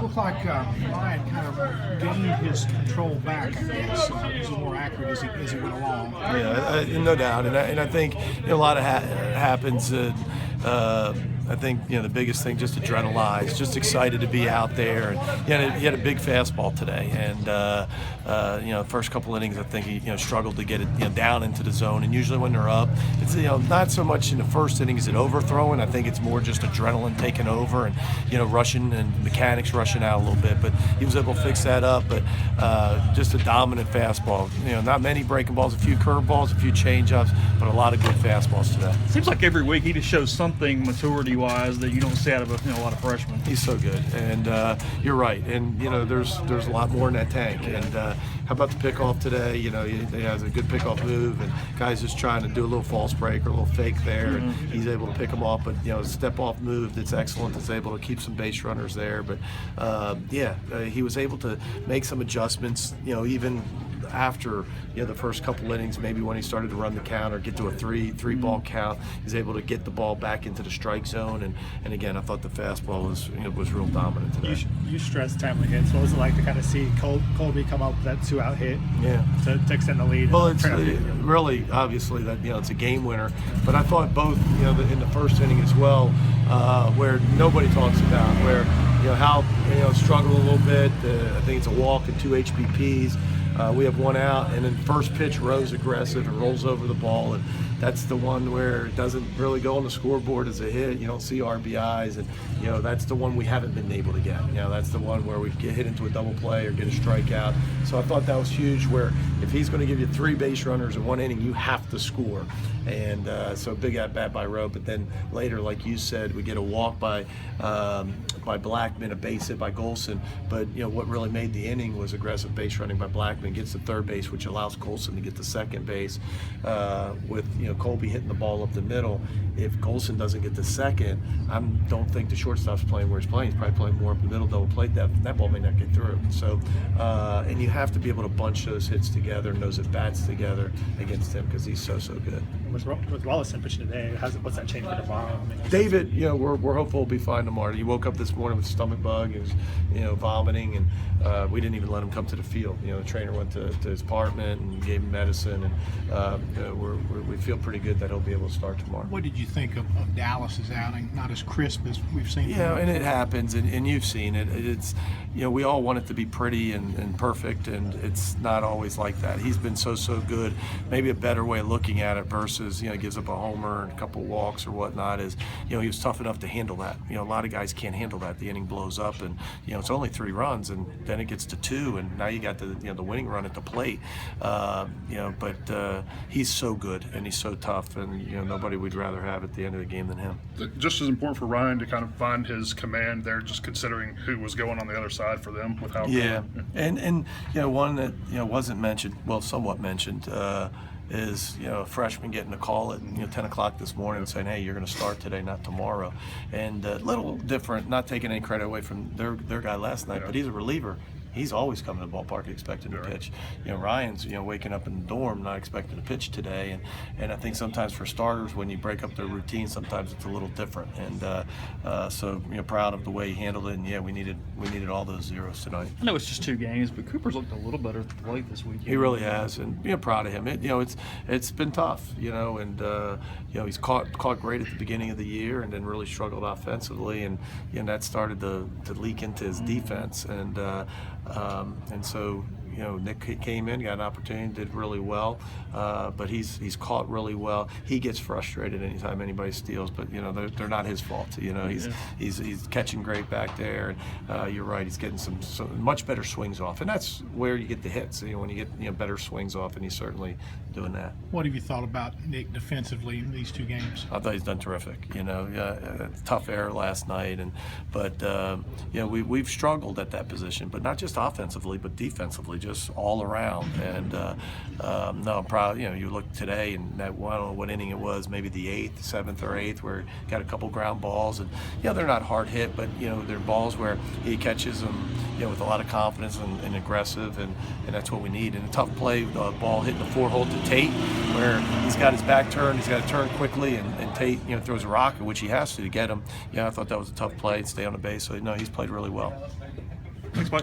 Looked like Ryan kind of gained his control back, I guess. He was more accurate as he went along. Yeah, no doubt, and I think a lot of happens. I think the biggest thing, just adrenalized, just excited to be out there, and he had a big fastball today, and first couple innings I think he struggled to get it down into the zone, and usually when they're up, it's not so much in the first inning is it overthrowing. I think it's more just adrenaline taking over and rushing and mechanics rushing out a little bit, but he was able to fix that up. But just a dominant fastball. Not many breaking balls, a few curveballs, a few changeups, but a lot of good fastballs today. Seems like every week he just shows something maturity-wise that you don't see out of a lot of freshmen. He's so good, and you're right. And there's a lot more in that tank. And how about the pickoff today? He has a good pickoff move, and guys just trying to do a little false break or a little fake there, and he's able to pick them off. But a step-off move that's excellent. That's able to keep some base runners there. But he was able to make some adjustments. Even after the first couple innings, maybe when he started to run the count or get to a three ball count, he's able to get the ball back into the strike zone. And again, I thought the fastball was real dominant today. You stressed timely hits. What was it like to kind of see Colby come up with that 2-out hit? Yeah. To extend the lead. Well, it's really obviously that it's a game winner. But I thought both in the first inning as well, where nobody talks about where how struggled a little bit. I think it's a walk and 2 HBPs. We have 1 out, and then first pitch, Rose aggressive and rolls over the ball, and that's the one where it doesn't really go on the scoreboard as a hit. You don't see RBIs, and that's the one we haven't been able to get. That's the one where we get hit into a double play or get a strikeout. So I thought that was huge. Where if he's going to give you 3 base runners in 1 inning, you have to score. And so big at bat by Rowe. But then later, like you said, we get a walk by Blackman, a base hit by Golson. But what really made the inning was aggressive base running by Blackman. Gets to third base, which allows Golson to get to second base. With Colby hitting the ball up the middle. If Golson doesn't get to second, I don't think the shortstop's playing where he's playing. He's probably playing more up the middle, double plate. That ball may not get through. So, and you have to be able to bunch those hits together and those at bats together against him because he's so good. With Wallison pitching today, what's that change for Devon? David, we're hopeful he'll be fine tomorrow. He woke up this morning with a stomach bug. He was, vomiting, and we didn't even let him come to the field. The trainer went to his apartment and gave him medicine, and we feel pretty good that he'll be able to start tomorrow. What did you think of Dallas's outing? Not as crisp as we've seen. Yeah, and it happens, and you've seen it. It's we all want it to be pretty and perfect, and it's not always like that. He's been so good. Maybe a better way of looking at it versus gives up a homer and a couple walks or whatnot is he was tough enough to handle that. A lot of guys can't handle that. The inning blows up, and it's only 3 runs, and then it gets to 2, and now you got the winning run at the plate. But he's so good and he's so tough, and nobody we'd rather have at the end of the game than him. Just as important for Ryan to kind of find his command there, just considering who was going on the other side for them with how. Yeah, and one that wasn't mentioned, well, somewhat mentioned. Is a freshman getting a call at 10 o'clock this morning saying, hey, you're going to start today, not tomorrow. And a little different, not taking any credit away from their guy last night, but he's a reliever. He's always coming to the ballpark expecting to pitch. Ryan's waking up in the dorm not expecting to pitch today, and I think sometimes for starters when you break up their routine, sometimes it's a little different. And so proud of the way he handled it. And we needed all those zeros tonight. I know it's just 2 games, but Cooper's looked a little better at the plate this week. He really has, and proud of him. It's been tough, and he's caught great at the beginning of the year, and then really struggled offensively, and that started to leak into his defense, and so Nick came in, got an opportunity, did really well, but he's caught really well. He gets frustrated anytime anybody steals, but they're not his fault. He's catching great back there, and you're right, he's getting some much better swings off, and that's where you get the hits. When you get better swings off, and he's certainly doing that. What have you thought about Nick defensively in these 2 games? I thought he's done terrific. Tough error last night, but we've struggled at that position, but not just offensively, but defensively, just all around. And no, I'm proud. You look today, and that, I don't know what inning it was, maybe the 8th, 7th or 8th, where he got a couple ground balls, and they're not hard hit, but they're balls where he catches them with a lot of confidence and aggressive, and that's what we need. And a tough play, the ball hitting the 4-hole to Tate, where he's got his back turned, he's got to turn quickly, and Tate throws a rocket, which he has to get him. I thought that was a tough play, stay on the base. So no, he's played really well. Bye.